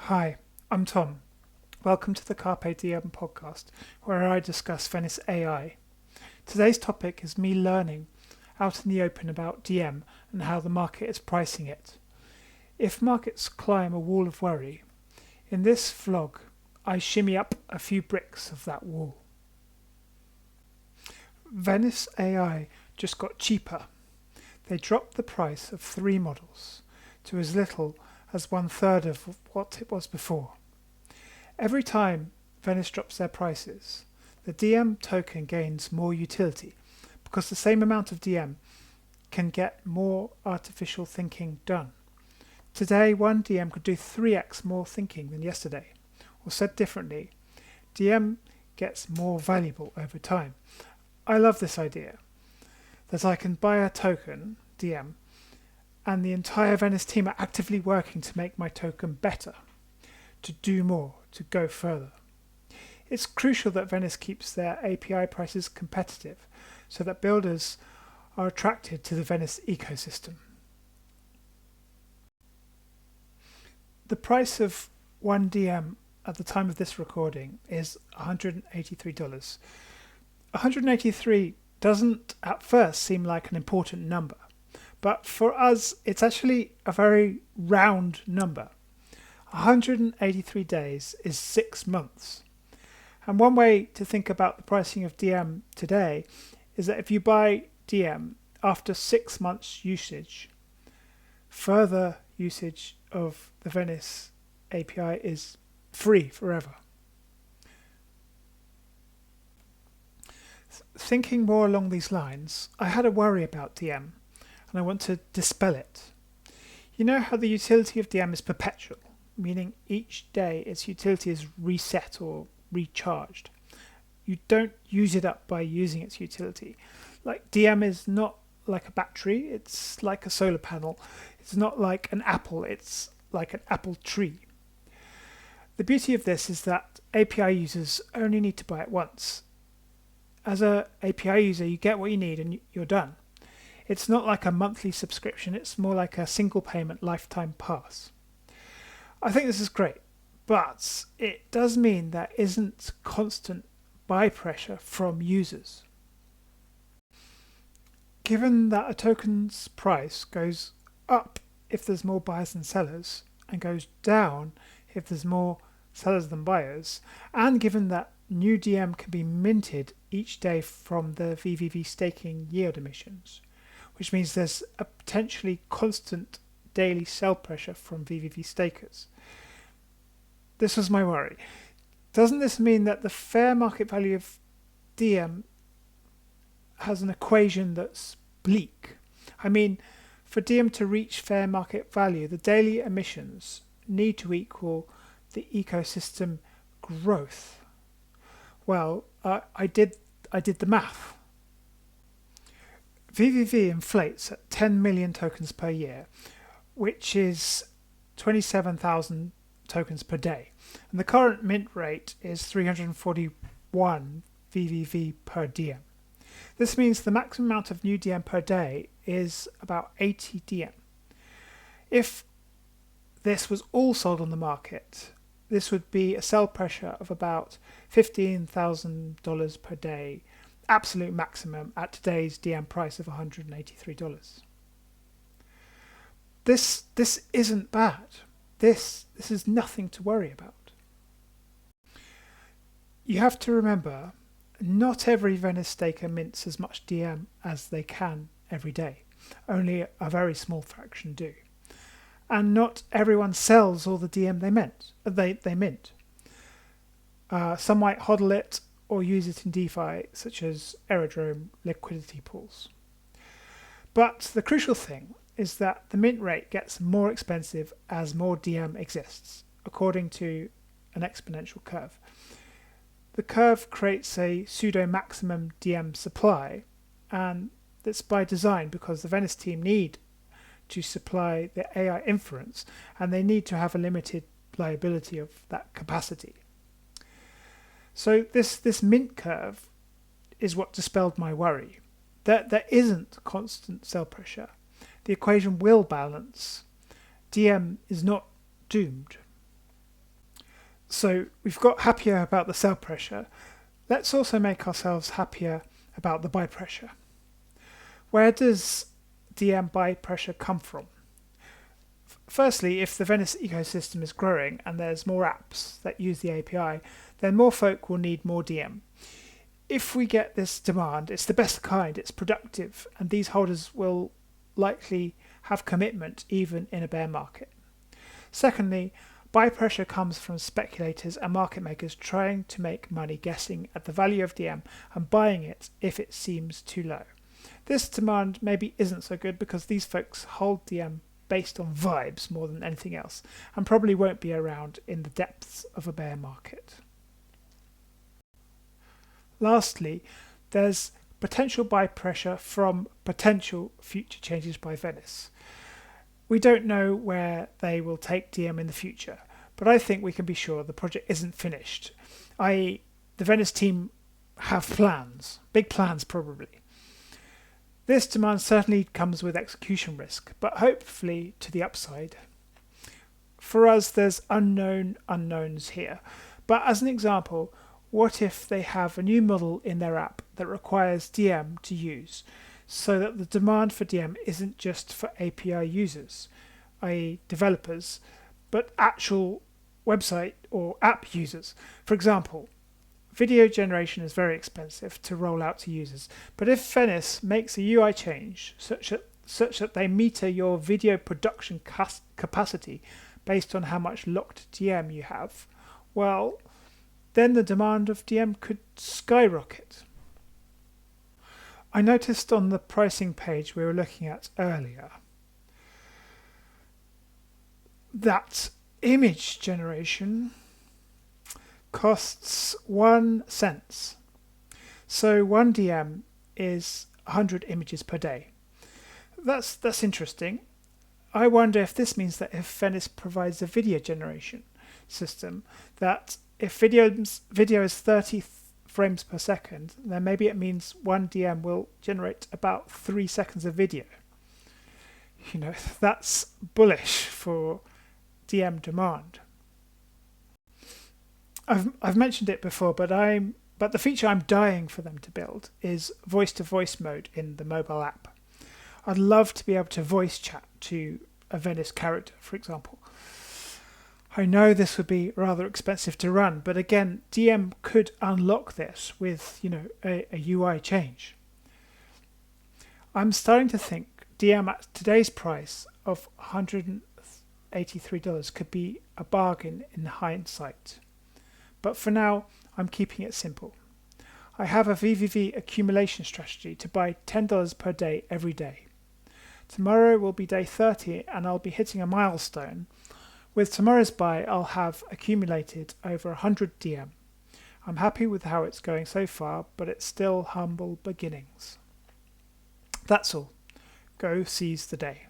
Hi, I'm Tom. Welcome to the Carpe Diem Podcast, where I discuss Venice AI. Today's topic is me learning out in the open about DIEM and how the market is pricing it. If markets climb a wall of worry, in this vlog I shimmy up a few bricks of that wall. Venice AI just got cheaper. They dropped the price of 3 models to as little as 1/3 of what it was before. Every time Venice drops their prices, the DIEM token gains more utility because the same amount of DIEM can get more artificial thinking done. Today, one DIEM could do 3x more thinking than yesterday. Or said differently, DIEM gets more valuable over time. I love this idea, that I can buy a token, DIEM, and the entire Venice team are actively working to make my token better, to do more, to go further. It's crucial that Venice keeps their API prices competitive so that builders are attracted to the Venice ecosystem. The price of one DIEM at the time of this recording is $183. $183 doesn't at first seem like an important number, but for us it's actually a very round number. 183 days is 6 months. And one way to think about the pricing of DIEM today is that if you buy DIEM after 6 months usage, further usage of the Venice API is free forever. Thinking more along these lines, I had a worry about DIEM and I want to dispel it. You know how the utility of DIEM is perpetual, meaning each day its utility is reset or recharged. You don't use it up by using its utility. Like DIEM is not like a battery, it's like a solar panel. It's not like an apple, it's like an apple tree. The beauty of this is that API users only need to buy it once. As an API user, you get what you need and you're done. It's not like a monthly subscription, it's more like a single payment lifetime pass. I think this is great, but it does mean there isn't constant buy pressure from users. Given that a token's price goes up if there's more buyers than sellers, and goes down if there's more sellers than buyers, and given that new DIEM can be minted each day from the VVV staking yield emissions, which means there's a potentially constant daily sell pressure from VVV stakers. This was my worry. Doesn't this mean that the fair market value of DIEM has an equation that's bleak? I mean, for DIEM to reach fair market value, the daily emissions need to equal the ecosystem growth. Well, I did the math. VVV inflates at 10 million tokens per year, which is 27,000 tokens per day. And the current mint rate is 341 VVV per DIEM. This means the maximum amount of new DIEM per day is about 80 DIEM. If this was all sold on the market, this would be a sell pressure of about $15,000 per day, absolute maximum at today's DIEM price of $183. This isn't bad. This is nothing to worry about. You have to remember, not every Venice staker mints as much DIEM as they can every day. Only a very small fraction do. And not everyone sells all the DIEM they mint. Some might hodl it or use it in DeFi, such as aerodrome liquidity pools. But the crucial thing is that the mint rate gets more expensive as more DIEM exists, according to an exponential curve. The curve creates a pseudo-maximum DIEM supply, and that's by design because the Venice team need to supply the AI inference, and they need to have a limited liability of that capacity. So this mint curve is what dispelled my worry, that there isn't constant sell pressure. The equation will balance. DIEM is not doomed. So we've got happier about the sell pressure. Let's also make ourselves happier about the buy pressure. Where does DIEM buy pressure come from? Firstly, if the Venice ecosystem is growing and there's more apps that use the API, then more folk will need more DIEM. If we get this demand, it's the best kind, it's productive, and these holders will likely have commitment even in a bear market. Secondly, buy pressure comes from speculators and market makers trying to make money guessing at the value of DIEM and buying it if it seems too low. This demand maybe isn't so good because these folks hold DIEM based on vibes more than anything else and probably won't be around in the depths of a bear market. Lastly, there's potential buy pressure from potential future changes by Venice. We don't know where they will take DIEM in the future, but I think we can be sure the project isn't finished, i.e. the Venice team have plans, big plans probably. This demand certainly comes with execution risk, but hopefully to the upside. For us, there's unknown unknowns here, but as an example, what if they have a new model in their app that requires DIEM to use, so that the demand for DIEM isn't just for API users, i.e. developers, but actual website or app users. For example, video generation is very expensive to roll out to users, but if Venice makes a UI change such that they meter your video production capacity based on how much locked DIEM you have, well, then the demand of DIEM could skyrocket. I noticed on the pricing page we were looking at earlier that image generation costs 1 cent. So 1 DIEM is 100 images per day. That's interesting. I wonder if this means that if Venice provides a video generation system, that if video is 30 frames per second, then maybe it means 1 DIEM will generate about 3 seconds of video. That's bullish for DIEM demand. I've mentioned it before, but the feature I'm dying for them to build is voice-to-voice mode in the mobile app. I'd love to be able to voice chat to a Venice character, for example. I know this would be rather expensive to run, but again, DIEM could unlock this with, a UI change. I'm starting to think DIEM at today's price of $183 could be a bargain in hindsight. But for now, I'm keeping it simple. I have a VVV accumulation strategy to buy $10 per day every day. Tomorrow will be day 30 and I'll be hitting a milestone. With tomorrow's buy, I'll have accumulated over 100 DIEM. I'm happy with how it's going so far, but it's still humble beginnings. That's all. Go seize the day.